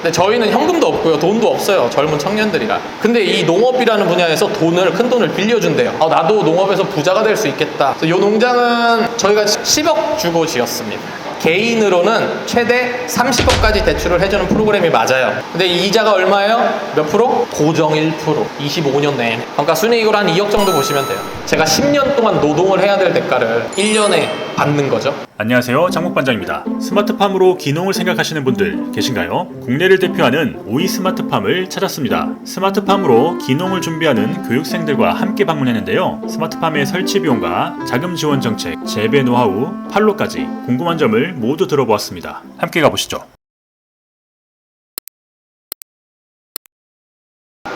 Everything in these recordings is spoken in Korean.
근데 저희는 현금도 없고요, 돈도 없어요. 젊은 청년들이라. 근데 이 농업이라는 분야에서 큰 돈을 빌려준대요. 나도 농업에서 부자가 될 수 있겠다. 그래서 이 농장은 저희가 10억 주고 지었습니다. 개인으로는 최대 30억까지 대출을 해주는 프로그램이 맞아요. 근데 이 이자가 얼마예요? 몇 프로? 고정 1%. 25년 내내. 그러니까 순이익으로 한 2억 정도 보시면 돼요. 제가 10년 동안 노동을 해야 될 대가를 1년에 받는 거죠. 안녕하세요, 장목반장입니다. 스마트팜으로 기농을 생각하시는 분들 계신가요? 국내를 대표하는 오이 스마트팜을 찾았습니다. 스마트팜으로 기농을 준비하는 교육생들과 함께 방문했는데요. 스마트팜의 설치 비용과 자금 지원 정책, 재배 노하우, 판로까지 궁금한 점을 모두 들어보았습니다. 함께 가보시죠.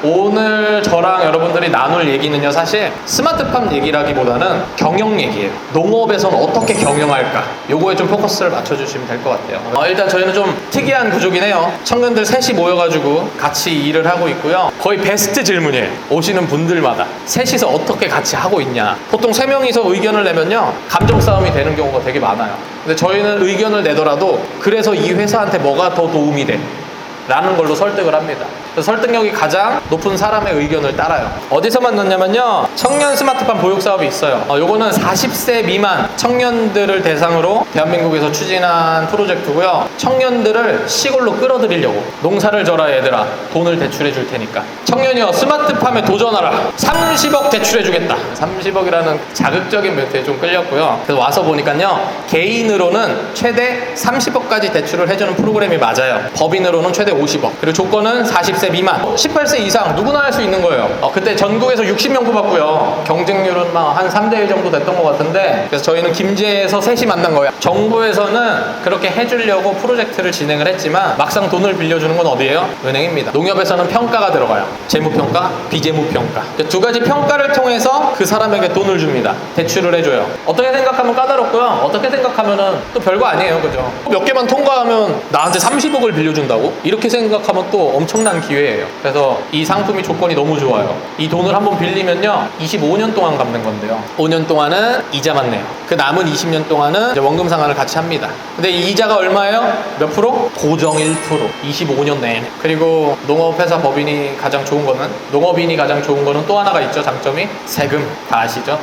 오늘 저랑 여러분들이 나눌 얘기는요, 사실 스마트팜 얘기라기보다는 경영 얘기예요. 농업에선 어떻게 경영할까? 요거에 좀 포커스를 맞춰주시면 될 것 같아요. 일단 저희는 좀 특이한 구조긴 해요. 청년들 셋이 모여가지고 같이 일을 하고 있고요. 거의 베스트 질문이에요. 오시는 분들마다 셋이서 어떻게 같이 하고 있냐. 보통 3명이서 의견을 내면요, 감정 싸움이 되는 경우가 되게 많아요. 근데 저희는 의견을 내더라도 그래서 이 회사한테 뭐가 더 도움이 돼? 라는 걸로 설득을 합니다. 설득력이 가장 높은 사람의 의견을 따라요. 어디서 만났냐면요, 청년 스마트팜 보육 사업이 있어요. 요거는 40세 미만 청년들을 대상으로 대한민국에서 추진한 프로젝트고요. 청년들을 시골로 끌어들이려고, 농사를 져라 얘들아, 돈을 대출해 줄 테니까, 청년이여 스마트팜에 도전하라, 30억 대출해 주겠다. 30억이라는 자극적인 멘트에 좀 끌렸고요. 그래서 와서 보니까요, 개인으로는 최대 30억까지 대출을 해주는 프로그램이 맞아요. 법인으로는 최대 50억. 그리고 조건은 40세 미만, 18세 이상 누구나 할 수 있는 거예요. 그때 전국에서 60명 뽑았고요. 경쟁률은 막 한 3대1 정도 됐던 것 같은데, 그래서 저희는 김제에서 셋이 만난 거예요. 정부에서는 그렇게 해주려고 프로젝트를 진행을 했지만 막상 돈을 빌려주는 건 어디예요? 은행입니다. 농협에서는 평가가 들어가요. 재무평가, 비재무평가. 두 가지 평가를 통해서 그 사람에게 돈을 줍니다. 대출을 해줘요. 어떻게 생각하면 까다롭고요, 어떻게 생각하면은 또 별거 아니에요. 그죠? 몇 개만 통과하면 나한테 30억을 빌려준다고? 이렇게 생각하면 또 엄청난 기회예요. 그래서 이 상품이 조건이 너무 좋아요. 이 돈을 한번 빌리면요, 25년 동안 갚는 건데요, 5년 동안은 이자만 내요. 그 남은 20년 동안은 이제 원금 상환을 같이 합니다. 근데 이 이자가 얼마예요? 몇 프로? 고정 1%. 25년 내내. 그리고 농업회사 법인이 가장 좋은 거는, 농업인이 가장 좋은 거는 또 하나가 있죠. 장점이 세금. 다 아시죠?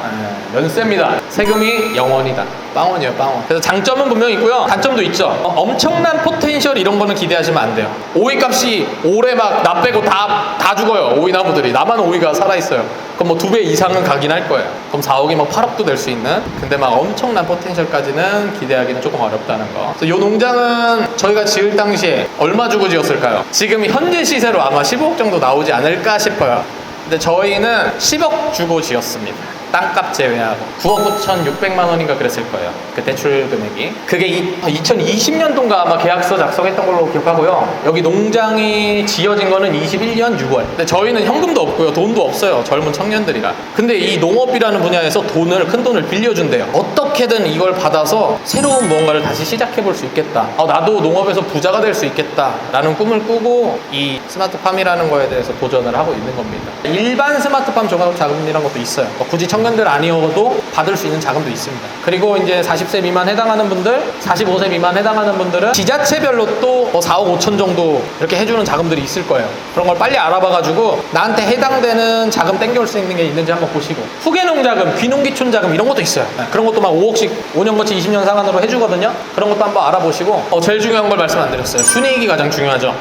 연세입니다. 세금이 영원이다. 빵원이에요, 빵원. 그래서 장점은 분명히 있고요, 단점도 있죠. 엄청난 포텐셜 이런 거는 기대하시면 안 돼요. 오이 값이 올해 막 나 빼고 다 죽어요. 오이 나무들이. 나만 오이가 살아있어요. 그럼 뭐 2배 이상은 가긴 할 거예요. 그럼 4억이 막 8억도 될 수 있는, 근데 막 엄청난 포텐셜까지는 기대하기는 조금 어렵다는 거. 그래서 이 농장은 저희가 지을 당시에 얼마 주고 지었을까요? 지금 현재 시세로 아마 15억 정도 나오지 않을까 싶어요. 근데 저희는 10억 주고 지었습니다. 땅값 제외하고 9억 9,600만 원인가 그랬을 거예요. 그 대출 금액이. 그게 2020년도인가 아마 계약서 작성했던 걸로 기억하고요. 여기 농장이 지어진 거는 21년 6월. 근데 저희는 현금도 없고요, 돈도 없어요. 젊은 청년들이라. 근데 이 농업이라는 분야에서 큰 돈을 빌려준대요. 어떻게든 이걸 받아서 새로운 무언가를 다시 시작해볼 수 있겠다. 나도 농업에서 부자가 될 수 있겠다 라는 꿈을 꾸고 이 스마트팜이라는 거에 대해서 도전을 하고 있는 겁니다. 일반 스마트팜 종합 자금이라는 것도 있어요. 굳이 청년들 아니어도 받을 수 있는 자금도 있습니다. 그리고 이제 40세 미만 해당하는 분들, 45세 미만 해당하는 분들은 지자체별로 또 4억 5천 정도 이렇게 해주는 자금들이 있을 거예요. 그런 걸 빨리 알아봐가지고 나한테 해당되는 자금 땡겨올 수 있는 게 있는지 한번 보시고, 후계농자금, 귀농귀촌자금 이런 것도 있어요. 그런 것도 막 5억씩 5년거치 20년 상환으로 해주거든요. 그런 것도 한번 알아보시고, 제일 중요한 걸 말씀 안 드렸어요. 순이익이 가장 중요하죠.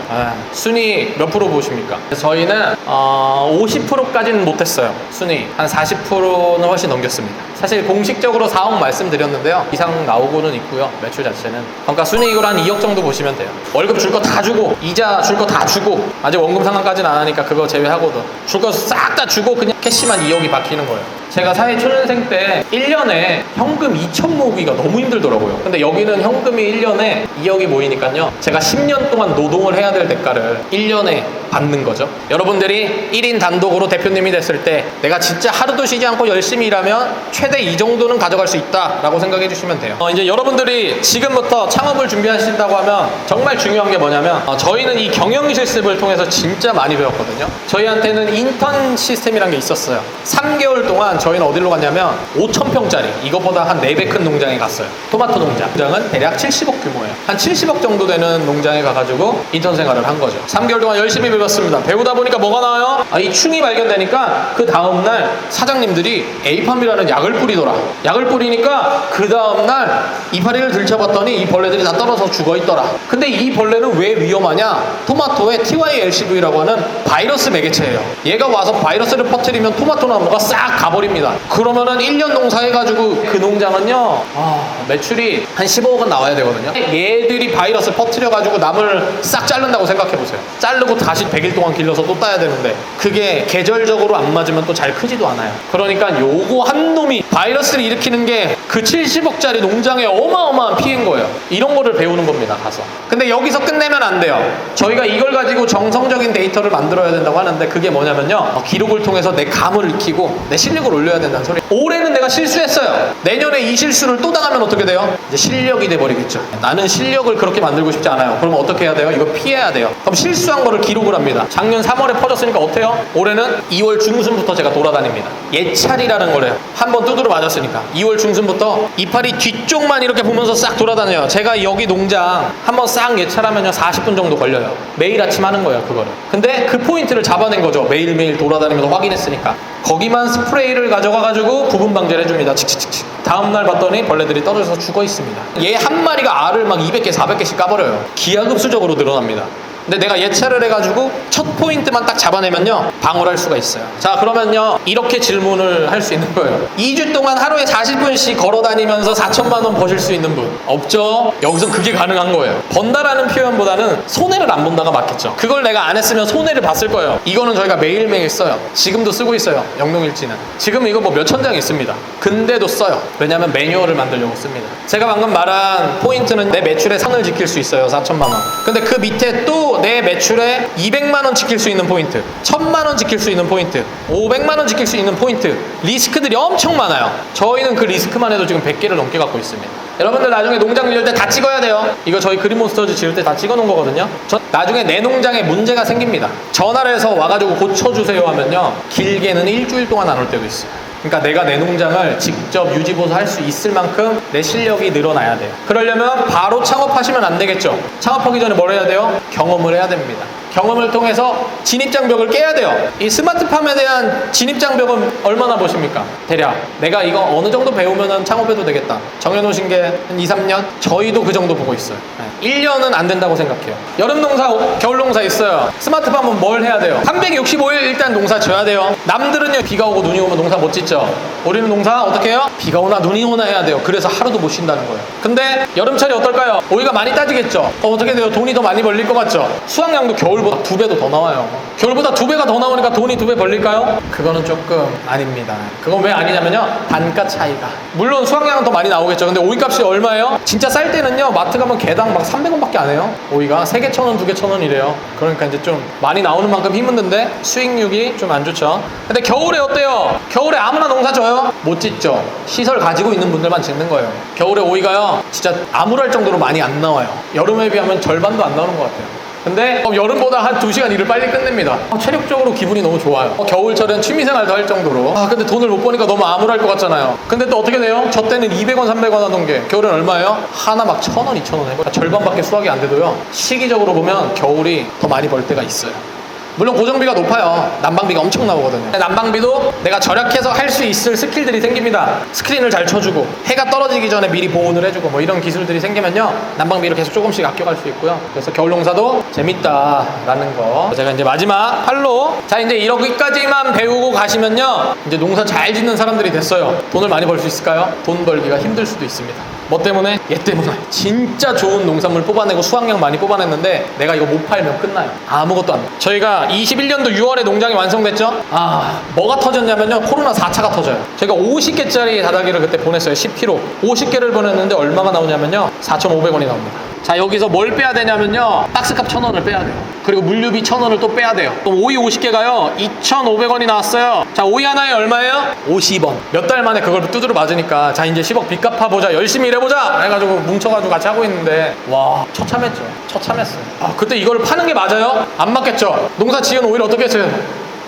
순이익 몇 프로 보십니까? 저희는 50%까지는 못했어요. 순이익 한 40%는 훨씬 넘겼습니다. 사실 공식적으로 4억 말씀드렸는데요, 이상 나오고는 있고요, 매출 자체는. 그러니까 순이익으로 한 2억 정도 보시면 돼요. 월급 줄 거 다 주고, 이자 줄 거 다 주고, 아직 원금 상환까지는 안 하니까 그거 제외하고도 줄 거 싹 다 주고 그냥 캐시만 2억이 박히는 거예요. 제가 사회 초년생 때 1년에 현금 2천 모으기가 너무 힘들더라고요. 근데 여기는 현금이 1년에 2억이 모이니까요, 제가 10년 동안 노동을 해야 될 대가를 1년에 받는 거죠. 여러분들이 1인 단독으로 대표님이 됐을 때 내가 진짜 하루도 쉬지 않고 열심히 일하면 최대 이 정도는 가져갈 수 있다라고 생각해 주시면 돼요. 이제 여러분들이 지금부터 창업을 준비하신다고 하면 정말 중요한 게 뭐냐면 저희는 이 경영 실습을 통해서 진짜 많이 배웠거든요. 저희한테는 인턴 시스템이란 게 있었어요. 3개월 동안 저희는 어디로 갔냐면 5,000평짜리 이것보다 한 4배 큰 농장에 갔어요. 토마토 농장은 대략 70억 규모예요. 한 70억 정도 되는 농장에 가가지고 인턴 생활을 한 거죠. 3개월 동안 열심히 배웠습니다. 배우다 보니까 뭐가 나와요? 이 충이 발견되니까 그 다음날 사장님들이 에이팜이라는 약을 뿌리더라. 약을 뿌리니까 그 다음날 이파리를 들춰봤더니 이 벌레들이 다 떨어져 죽어있더라. 근데 이 벌레는 왜 위험하냐? 토마토에 TYLCV라고 하는 바이러스 매개체예요. 얘가 와서 바이러스를 퍼뜨리면 토마토 나무가 싹 가버립니다. 그러면은 1년 농사해가지고 그 농장은요 매출이 한 15억은 나와야 되거든요. 얘들이 바이러스 퍼뜨려가지고 나무를 싹 자른다고 생각해보세요. 자르고 다시 100일 동안 길러서 또 따야 되는데 그게 계절적으로 안 맞으면 또 잘 크지도 않아요. 그러니까 요거 한 놈이 바이러스를 일으키는 게 그 70억짜리 농장의 어마어마한 피해인 거예요. 이런 거를 배우는 겁니다, 가서. 근데 여기서 끝내면 안 돼요. 저희가 이걸 가지고 정성적인 데이터를 만들어야 된다고 하는데 그게 뭐냐면요, 기록을 통해서 내 감을 익히고 내 실력을 올려야 된다는 소리. 올해는 내가 실수했어요. 내년에 이 실수를 또 당하면 어떻게 돼요? 이제 실력이 돼버리겠죠. 나는 실력을 그렇게 만들고 싶지 않아요. 그럼 어떻게 해야 돼요? 이거 피해야 돼요. 그럼 실수한 거를 기록을 합니다. 작년 3월에 퍼졌으니까 어때요? 올해는 2월 중순부터 제가 돌아다닙니다. 예찰이라는 거래요. 한번 두드려 맞았으니까 2월 중순부터 이파리 뒤쪽만 이렇게 보면서 싹 돌아다녀요. 제가 여기 농장 한번 싹 예찰하면요 40분 정도 걸려요. 매일 아침 하는 거예요, 그거를. 근데 그 포인트를 잡아낸 거죠. 매일매일 돌아다니면서 확인했으니까. 거기만 스프레이를 가져가가지고 부분 방제를 해줍니다. 칙칙칙칙. 다음날 봤더니 벌레들이 떨어져서 죽어 있습니다. 얘 한 마리가 알을 막 200개, 400개씩 까버려요. 기하급수적으로 늘어납니다. 근데 내가 예찰을 해가지고 첫 포인트만 딱 잡아내면요 방어를 할 수가 있어요. 자, 그러면요 이렇게 질문을 할 수 있는 거예요. 2주 동안 하루에 40분씩 걸어다니면서 4천만 원 버실 수 있는 분 없죠? 여기서 그게 가능한 거예요. 번다라는 표현보다는 손해를 안 본다가 맞겠죠. 그걸 내가 안 했으면 손해를 봤을 거예요. 이거는 저희가 매일매일 써요. 지금도 쓰고 있어요. 영농일지는 지금 이거 뭐 몇천 장 있습니다. 근데도 써요. 왜냐면 매뉴얼을 만들려고 씁니다. 제가 방금 말한 포인트는 내 매출의 상을 지킬 수 있어요. 4천만 원. 근데 그 밑에 또 내 매출에 200만 원 지킬 수 있는 포인트, 1000만 원 지킬 수 있는 포인트, 500만 원 지킬 수 있는 포인트, 리스크들이 엄청 많아요. 저희는 그 리스크만 해도 지금 100개를 넘게 갖고 있습니다. 여러분들 나중에 농장 지을 때 다 찍어야 돼요. 이거 저희 그린몬스터즈 지을 때 다 찍어 놓은 거거든요. 나중에 내 농장에 문제가 생깁니다. 전화를 해서 와가지고 고쳐주세요 하면요 길게는 일주일 동안 안 올 때도 있어요. 그러니까 내가 내 농장을 직접 유지보수할 수 있을 만큼 내 실력이 늘어나야 돼요. 그러려면 바로 창업하시면 안 되겠죠. 창업하기 전에 뭘 해야 돼요? 경험을 해야 됩니다. 경험을 통해서 진입장벽을 깨야 돼요. 이 스마트팜에 대한 진입장벽은 얼마나 보십니까? 대략 내가 이거 어느 정도 배우면 창업해도 되겠다 정해놓으신 게 한 2, 3년? 저희도 그 정도 보고 있어요. 1년은 안 된다고 생각해요. 여름 농사, 겨울 농사 있어요. 스마트팜은 뭘 해야 돼요? 365일 일단 농사 져야 돼요. 남들은요 비가 오고 눈이 오면 농사 못 짓죠. 우리는 농사 어떻게 해요? 비가 오나 눈이 오나 해야 돼요. 그래서 하루도 못 쉰다는 거예요. 근데 여름철이 어떨까요? 오이가 많이 따지겠죠. 어떻게 돼요? 돈이 더 많이 벌릴 것 같죠? 수확량도 겨울보다 2배도 더 나와요. 겨울보다 2배가 더 나오니까 돈이 2배 벌릴까요? 그거는 조금 아닙니다. 그건 왜 아니냐면요 단가 차이가. 물론 수확량은 더 많이 나오겠죠. 근데 오이값이 얼마예요? 진짜 쌀 때는요 마트 가면 개당 막 300원밖에 안 해요. 오이가 3개 1,000원, 2개 1,000원이래요. 그러니까 이제 좀 많이 나오는 만큼 힘든데 수익률이 좀 안 좋죠. 근데 겨울에 어때요? 겨울에 아무나 농사 져요? 못 짓죠. 시설 가지고 있는 분들만 짓는 거예요. 겨울에 오이가요 진짜 암울할 정도로 많이 안 나와요. 여름에 비하면 절반도 안 나오는 것 같아요. 근데 여름보다 한 2시간 일을 빨리 끝냅니다. 체력적으로 기분이 너무 좋아요. 겨울철엔 취미생활도 할 정도로. 근데 돈을 못 버니까 너무 암울할 것 같잖아요. 근데 또 어떻게 돼요? 저 때는 200원, 300원 하던 게 겨울엔 얼마예요? 하나 막 1,000원, 2,000원 해요. 절반밖에 수확이 안 돼도요 시기적으로 보면 겨울이 더 많이 벌 때가 있어요. 물론 고정비가 높아요. 난방비가 엄청 나오거든요. 난방비도 내가 절약해서 할 수 있을 스킬들이 생깁니다. 스크린을 잘 쳐주고 해가 떨어지기 전에 미리 보온을 해주고 뭐 이런 기술들이 생기면요 난방비를 계속 조금씩 아껴갈 수 있고요. 그래서 겨울 농사도 재밌다라는 거. 제가 이제 마지막 팔로 자 이제 이렇게까지만 배우고 가시면요 이제 농사 잘 짓는 사람들이 됐어요. 돈을 많이 벌 수 있을까요? 돈 벌기가 힘들 수도 있습니다. 뭐 때문에? 얘 때문에. 진짜 좋은 농산물 뽑아내고 수확량 많이 뽑아냈는데 내가 이거 못 팔면 끝나요. 아무것도 안 돼. 저희가 21년도 6월에 농장이 완성됐죠? 뭐가 터졌냐면요 코로나 4차가 터져요. 제가 50개짜리 다다기를 그때 보냈어요. 10kg 50개를 보냈는데 얼마가 나오냐면요 4,500원이 나옵니다. 자, 여기서 뭘 빼야 되냐면요, 박스값 1,000원을 빼야 돼요. 그리고 물류비 1,000원을 또 빼야 돼요. 그럼 오이 50개가요 2,500원이 나왔어요. 자, 오이 하나에 얼마예요? 50원. 몇 달 만에 그걸 두드려 맞으니까 자, 이제 10억 빚 갚아보자, 열심히 일해보자 해가지고 뭉쳐가지고 같이 하고 있는데, 와, 처참했죠. 처참했어요. 아, 그때 이걸 파는 게 맞아요? 안 맞겠죠. 농사 지은 오이를 어떻게 했어요?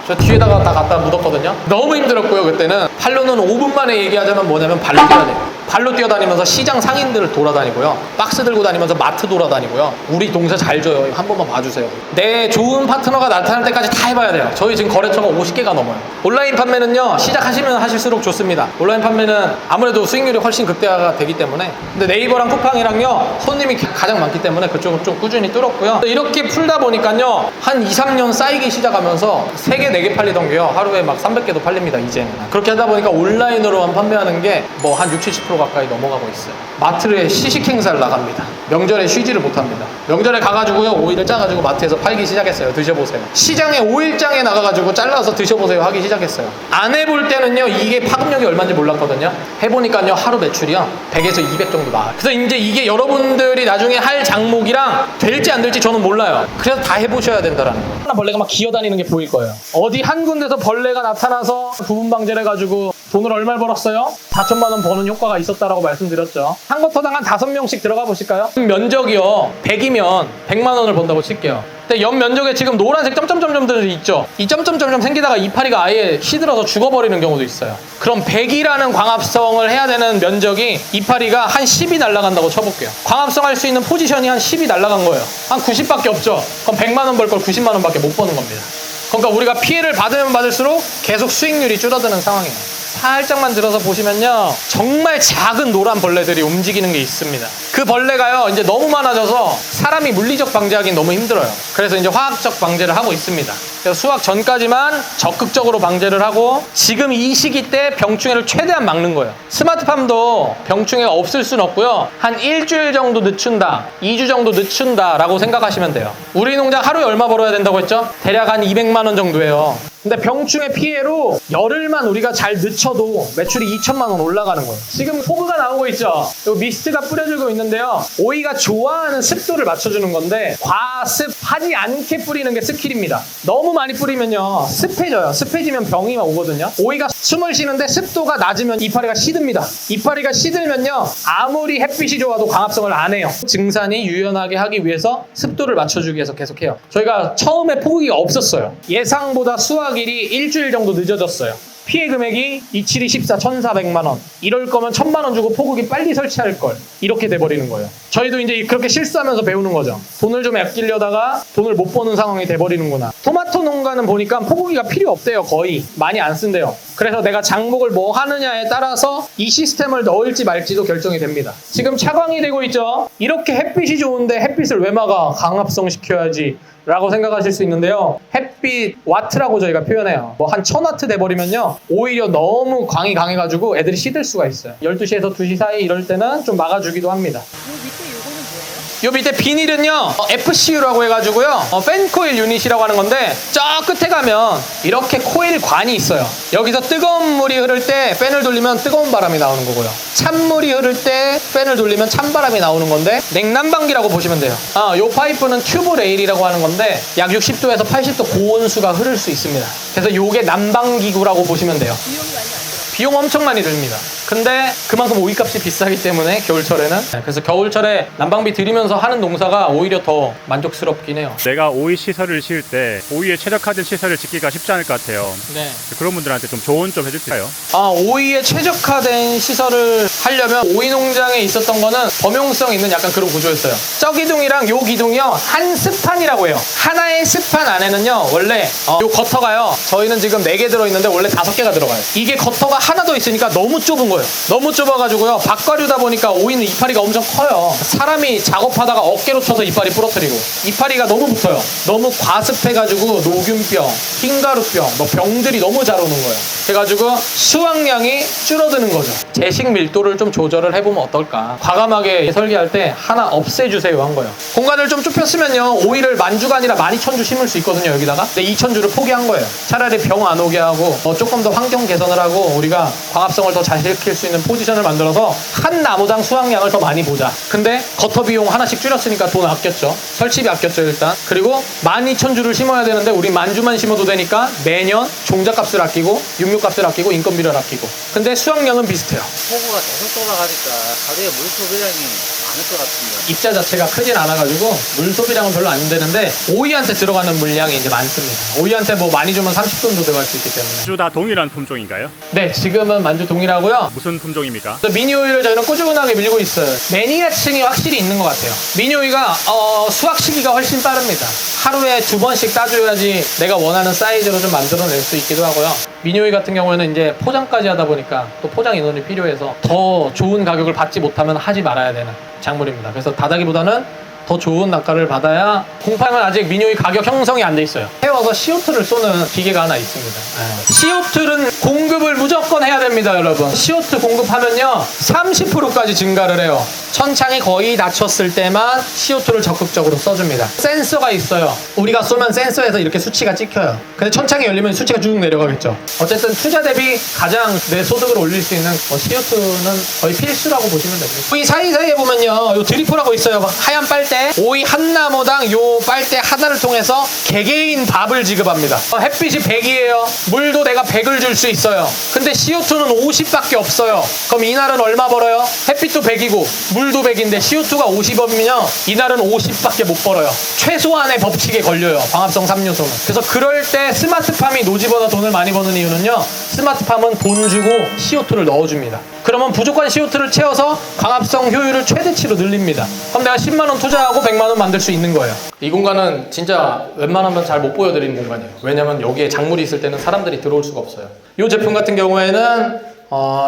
저 뒤에다가 다 갖다 묻었거든요. 너무 힘들었고요. 그때는 팔로는 5분 만에 얘기하자면 뭐냐면 발로 뛰어야 돼요. 발로 뛰어다니면서 시장 상인들을 돌아다니고요, 박스 들고 다니면서 마트 돌아다니고요. 우리 동생 잘 줘요. 한 번만 봐주세요. 내 좋은 파트너가 나타날 때까지 다 해봐야 돼요. 저희 지금 거래처가 50개가 넘어요. 온라인 판매는요, 시작하시면 하실수록 좋습니다. 온라인 판매는 아무래도 수익률이 훨씬 극대화가 되기 때문에. 근데 네이버랑 쿠팡이랑요, 손님이 가장 많기 때문에 그쪽은 좀 꾸준히 뚫었고요. 이렇게 풀다 보니까요, 한 2, 3년 쌓이기 시작하면서 3개, 4개 팔리던 게요, 하루에 막 300개도 팔립니다, 이제는. 그렇게 하다 보니까 온라인으로만 판매하는 게 뭐 한 60, 70% 가까이 넘어가고 있어요. 마트에 시식 행사를 나갑니다. 명절에 쉬지를 못합니다. 명절에 가가지고요, 오이를 짜가지고 마트에서 팔기 시작했어요. 드셔보세요. 시장에 오일장에 나가가지고 잘라서 드셔보세요 하기 시작했어요. 안 해볼 때는요, 이게 파급력이 얼마인지 몰랐거든요. 해보니까요, 하루 매출이요 100에서 200 정도 나와요. 그래서 이제 이게 여러분들이 나중에 할 장목이랑 될지 안 될지 저는 몰라요. 그래서 다 해보셔야 된다라는 거예요. 하나 벌레가 막 기어다니는 게 보일 거예요. 어디 한 군데서 벌레가 나타나서 부분 방제를 해가지고 돈을 얼마를 벌었어요? 4천만 원 버는 효과가 있었다라고 말씀드렸죠. 한 쿼터당 한 5명씩 들어가 보실까요? 면적이요 100이면 100만 원을 번다고 칠게요. 근데 옆 면적에 지금 노란색 점점점점들이 있죠. 이 점점점점 생기다가 이파리가 아예 시들어서 죽어버리는 경우도 있어요. 그럼 100이라는 광합성을 해야 되는 면적이 이파리가 한 10이 날아간다고 쳐볼게요. 광합성 할 수 있는 포지션이 한 10이 날아간 거예요. 한 90밖에 없죠. 그럼 100만 원 벌 걸 90만 원밖에 못 버는 겁니다. 그러니까 우리가 피해를 받으면 받을수록 계속 수익률이 줄어드는 상황이에요. 살짝만 들어서 보시면요, 정말 작은 노란 벌레들이 움직이는 게 있습니다. 그 벌레가요, 이제 너무 많아져서 사람이 물리적 방제하기는 너무 힘들어요. 그래서 이제 화학적 방제를 하고 있습니다. 그래서 수확 전까지만 적극적으로 방제를 하고, 지금 이 시기 때 병충해를 최대한 막는 거예요. 스마트팜도 병충해가 없을 순 없고요, 한 일주일 정도 늦춘다, 2주 정도 늦춘다 라고 생각하시면 돼요. 우리 농장 하루에 얼마 벌어야 된다고 했죠? 대략 한 200만 원 정도예요. 근데 병충해 피해로 열흘만 우리가 잘 늦춰도 매출이 2천만 원 올라가는 거예요. 지금 포그가 나오고 있죠. 요 미스트가 뿌려지고 있는데요, 오이가 좋아하는 습도를 맞춰주는 건데, 과습하지 않게 뿌리는 게 스킬입니다. 너무 많이 뿌리면요 습해져요. 습해지면 병이 오거든요. 오이가 숨을 쉬는데 습도가 낮으면 이파리가 시듭니다. 이파리가 시들면요, 아무리 햇빛이 좋아도 광합성을 안 해요. 증산이 유연하게 하기 위해서 습도를 맞춰주기 위해서 계속해요. 저희가 처음에 포기가 없었어요. 예상보다 수확일이 일주일 정도 늦어졌어요. 피해 금액이 27이 14, 1,400만 원. 이럴 거면 1,000만 원 주고 포구기 빨리 설치할 걸. 이렇게 돼버리는 거예요. 저희도 이제 그렇게 실수하면서 배우는 거죠. 돈을 좀 아끼려다가 돈을 못 버는 상황이 돼버리는구나. 토마토 농가는 보니까 포구기가 필요 없대요. 거의 많이 안 쓴대요. 그래서 내가 장목을 뭐 하느냐에 따라서 이 시스템을 넣을지 말지도 결정이 됩니다. 지금 차광이 되고 있죠. 이렇게 햇빛이 좋은데 햇빛을 왜 막아? 강합성 시켜야지 라고 생각하실 수 있는데요, 햇빛 와트라고 저희가 표현해요. 뭐 한 1000와트 돼버리면요, 오히려 너무 광이 강해가지고 애들이 시들 수가 있어요. 12시에서 2시 사이 이럴 때는 좀 막아주기도 합니다. 요 밑에 비닐은요, FCU라고 해가지고요, 팬코일 유닛이라고 하는 건데, 저 끝에 가면 이렇게 코일 관이 있어요. 여기서 뜨거운 물이 흐를 때 팬을 돌리면 뜨거운 바람이 나오는 거고요, 찬물이 흐를 때 팬을 돌리면 찬바람이 나오는 건데, 냉난방기라고 보시면 돼요. 요 파이프는 튜브 레일이라고 하는 건데, 약 60도에서 80도 고온수가 흐를 수 있습니다. 그래서 요게 난방기구라고 보시면 돼요. 비용 엄청 많이 듭니다. 근데 그만큼 오이값이 비싸기 때문에 겨울철에는, 그래서 겨울철에 난방비 들이면서 하는 농사가 오히려 더 만족스럽긴 해요. 내가 오이 시설을 지을 때 오이에 최적화된 시설을 짓기가 쉽지 않을 것 같아요. 네. 그런 분들한테 좀 조언 좀 해주세요. 오이에 최적화된 시설을 하려면 오이 농장에 있었던 거는 범용성 있는 약간 그런 구조였어요. 저 기둥이랑 요 기둥이요, 한 스판이라고 해요. 하나의 스판 안에는요, 원래 요 거터가요, 저희는 지금 4개 들어있는데 원래 5개가 들어가요. 이게 거터가 하나 더 있으니까 너무 좁은 거예요. 너무 좁아가지고요, 바꿔류다 보니까 오이는 이파리가 엄청 커요. 사람이 작업하다가 어깨로 쳐서 이파리 부러뜨리고, 이파리가 너무 붙어요. 너무 과습해가지고 노균병, 흰가루병, 뭐 병들이 너무 잘 오는 거예요. 그래가지고 수확량이 줄어드는 거죠. 제식 밀도를 좀 조절을 해보면 어떨까. 과감하게 설계할 때 하나 없애주세요 한 거예요. 공간을 좀 좁혔으면요, 오이를 10,000주가 아니라 12,000주 심을 수 있거든요, 여기다가. 근데 2,000주를 포기한 거예요. 차라리 병 안 오게 하고 조금 더 환경 개선을 하고 우리가 광합성을 더 잘 시킬 지킬 수 있는 포지션을 만들어서 한 나무당 수확량을 더 많이 보자. 근데 거터 비용 하나씩 줄였으니까 돈 아꼈죠. 설치비 아꼈죠 일단. 그리고 12,000주를 심어야 되는데 우리 10,000주만 심어도 되니까 매년 종자값을 아끼고 육류값을 아끼고 인건비를 아끼고. 근데 수확량은 비슷해요. 호구가 계속 돌아가니까 가게의 물 소비량이 많을 것 같은데. 입자 자체가 크진 않아가지고 물 소비량은 별로 안 되는데 오이한테 들어가는 물량이 이제 많습니다. 오이한테 뭐 많이 주면 30톤도 들어갈 수 있기 때문에. 주 다 동일한 품종인가요? 네, 지금은 만주 동일하고요. 무슨 품종입니까? 미니 오이를 저희는 꾸준하게 밀고 있어요. 매니아층이 확실히 있는 것 같아요. 미니 오이가 수확 시기가 훨씬 빠릅니다. 하루에 2번씩 따줘야지 내가 원하는 사이즈로 좀 만들어낼 수 있기도 하고요. 미니 오이 같은 경우에는 이제 포장까지 하다 보니까 또 포장 인원이 필요해서 더 좋은 가격을 받지 못하면 하지 말아야 되는 작물입니다. 그래서 다다기보다는 더 좋은 단가를 받아야 공파는 아직 미니오이 가격 형성이 안 돼 있어요. 태워서 CO2를 쏘는 기계가 하나 있습니다. CO2는 공급을 무조건 해야 됩니다, 여러분. CO2 공급하면요 30%까지 증가를 해요. 천창이 거의 낮췄을 때만 CO2를 적극적으로 써줍니다. 센서가 있어요. 우리가 쏘면 센서에서 이렇게 수치가 찍혀요. 근데 천창이 열리면 수치가 쭉 내려가겠죠. 어쨌든 투자 대비 가장 내 소득을 올릴 수 있는 CO2는 거의 필수라고 보시면 됩니다. 이 사이사이에 보면요, 요 드리퍼라고 있어요. 하얀 빨대. 오이 한 나무당 요 빨대 하나를 통해서 개개인 밥을 지급합니다. 햇빛이 100이에요. 물도 내가 100을 줄 수 있어요. 근데 CO2는 50밖에 없어요. 그럼 이날은 얼마 벌어요? 햇빛도 100이고 물도 100인데 CO2가 50이면요 이날은 50밖에 못 벌어요. 최소한의 법칙에 걸려요. 광합성 3요소는. 그래서 그럴 때 스마트팜이 노지보다 돈을 많이 버는 이유는요, 스마트팜은 돈 주고 CO2를 넣어줍니다. 그러면 부족한 CO2를 채워서 광합성 효율을 최대치로 늘립니다. 그럼 내가 10만원 투자하고 100만원 만들 수 있는 거예요. 이 공간은 진짜 웬만하면 잘 못 보여드리는 공간이에요. 왜냐면 여기에 작물이 있을 때는 사람들이 들어올 수가 없어요. 이 제품 같은 경우에는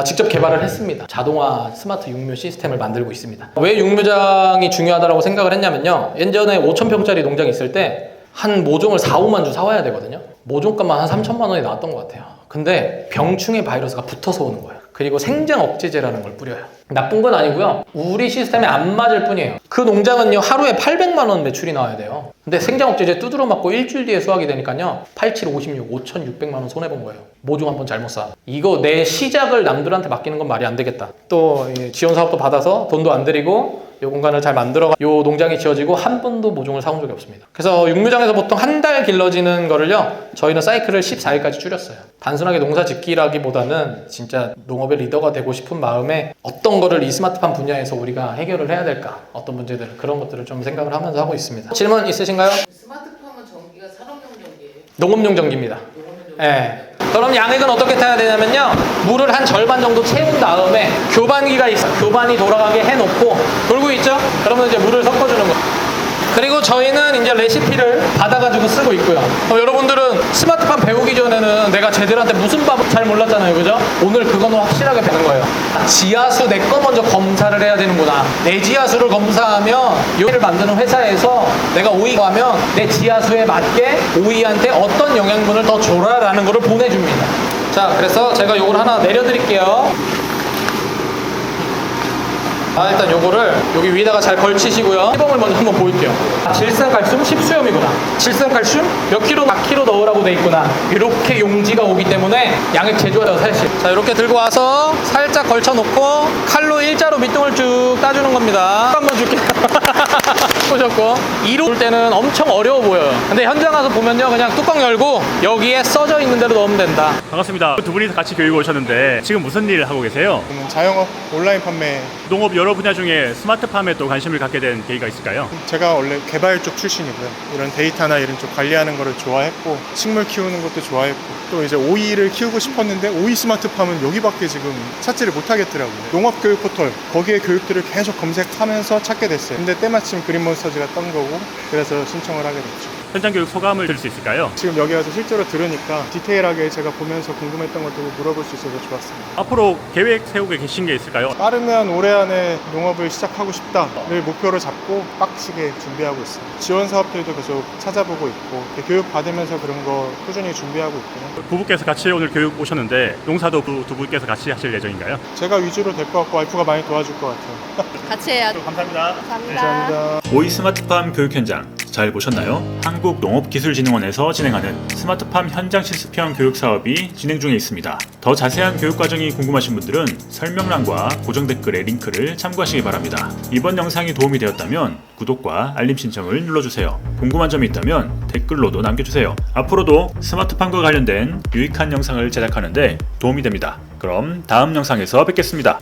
직접 개발을 했습니다. 자동화 스마트 육묘 시스템을 만들고 있습니다. 왜 육묘장이 중요하다고 생각을 했냐면요, 예전에 5,000평짜리 농장이 있을 때 한 모종을 4, 5만 주 사와야 되거든요. 모종값만 한 3천만 원이 나왔던 것 같아요. 근데 병충해 바이러스가 붙어서 오는 거예요. 그리고 생장 억제제라는 걸 뿌려요. 나쁜 건 아니고요, 우리 시스템에 안 맞을 뿐이에요. 그 농장은요 하루에 800만 원 매출이 나와야 돼요. 근데 생장 억제제 두드러 맞고 일주일 뒤에 수확이 되니까요 87, 56, 5,600만 원 손해본 거예요. 모종 한 번 잘못 사. 이거 내 시작을 남들한테 맡기는 건 말이 안 되겠다. 또 지원 사업도 받아서 돈도 안 들이고 이 공간을 잘 만들어가 요 농장이 지어지고 한 번도 모종을 사온 적이 없습니다. 그래서 육묘장에서 보통 한 달 길러지는 거를요 저희는 사이클을 14일까지 줄였어요. 단순하게 농사 짓기라기보다는 진짜 농업의 리더가 되고 싶은 마음에 어떤 거를 이 스마트팜 분야에서 우리가 해결을 해야 될까, 어떤 문제들, 그런 것들을 좀 생각을 하면서 하고 있습니다. 질문 있으신가요? 스마트팜은 전기가 산업용 전기예요? 농업용 전기입니다. 농업용 전기. 예. 그럼 양액은 어떻게 타야 되냐면요, 물을 한 절반 정도 채운 다음에 교반기가 있어. 교반이 돌아가게 해놓고 돌고 있죠? 그러면 이제 물을 섞어주는 거예요. 그리고 저희는 이제 레시피를 받아가지고 쓰고 있고요. 여러분들은 스마트팜 배우기 전에는 내가 쟤들한테 무슨 밥을 잘 몰랐잖아요, 그죠? 오늘 그거는 확실하게 배는 거예요. 지하수 내 거 먼저 검사를 해야 되는구나. 내 지하수를 검사하면 요리를 만드는 회사에서 내가 오이가 하면 내 지하수에 맞게 오이한테 어떤 영양분을 더 줘라라는 거를 보내줍니다. 자, 그래서 제가 요걸 하나 내려드릴게요. 일단 요거를 여기 위에다가 잘 걸치시고요. 시범을 먼저 한번 보일게요. 질산칼슘 10수염이구나. 질산칼슘 몇 킬로, 4킬로 넣으라고 돼 있구나. 이렇게 용지가 오기 때문에 양액 제조하죠, 사실. 자, 이렇게 들고 와서 살짝 걸쳐놓고 칼로 일자로 밑둥을 쭉 따주는 겁니다. 한번 줄게요. 보셨고, 이로 볼 때는 엄청 어려워 보여요. 근데 현장 가서 보면요, 그냥 뚜껑 열고 여기에 써져 있는 대로 넣으면 된다. 반갑습니다. 두 분이서 같이 교육 오셨는데 지금 무슨 일 하고 계세요? 저는 자영업 온라인 판매. 농업 여러 분야 중에 스마트팜에 또 관심을 갖게 된 계기가 있을까요? 제가 원래 개발 쪽 출신이고요. 이런 데이터나 이런 쪽 관리하는 거를 좋아했고, 식물 키우는 것도 좋아했고, 또 이제 오이를 키우고 싶었는데 오이 스마트팜은 여기밖에 지금 찾지를 못하겠더라고요. 농업교육 포털, 거기에 교육들을 계속 검색하면서 찾게 됐어요. 근데 때마침 그린몬스터즈가 떤 거고, 그래서 신청을 하게 됐죠. 현장 교육 소감을 들을 수 있을까요? 지금 여기 와서 실제로 들으니까 디테일하게 제가 보면서 궁금했던 것들을 물어볼 수 있어서 좋았습니다. 앞으로 계획 세우고 계신 게 있을까요? 빠르면 올해 안에 농업을 시작하고 싶다를 목표로 잡고 빡시게 준비하고 있습니다. 지원 사업들도 계속 찾아보고 있고, 교육 받으면서 그런 거 꾸준히 준비하고 있고요. 부부께서 같이 오늘 교육 오셨는데 농사도 두 분께서 같이 하실 예정인가요? 제가 위주로 될 것 같고 와이프가 많이 도와줄 것 같아요. 같이 해야 감사합니다. 감사합니다. 오이 스마트팜 교육 현장 잘 보셨나요? 한국농업기술진흥원에서 진행하는 스마트팜 현장 실습형 교육 사업이 진행 중에 있습니다. 더 자세한 교육 과정이 궁금하신 분들은 설명란과 고정 댓글의 링크를 참고하시기 바랍니다. 이번 영상이 도움이 되었다면 구독과 알림 신청을 눌러주세요. 궁금한 점이 있다면 댓글로도 남겨주세요. 앞으로도 스마트팜과 관련된 유익한 영상을 제작하는데 도움이 됩니다. 그럼 다음 영상에서 뵙겠습니다.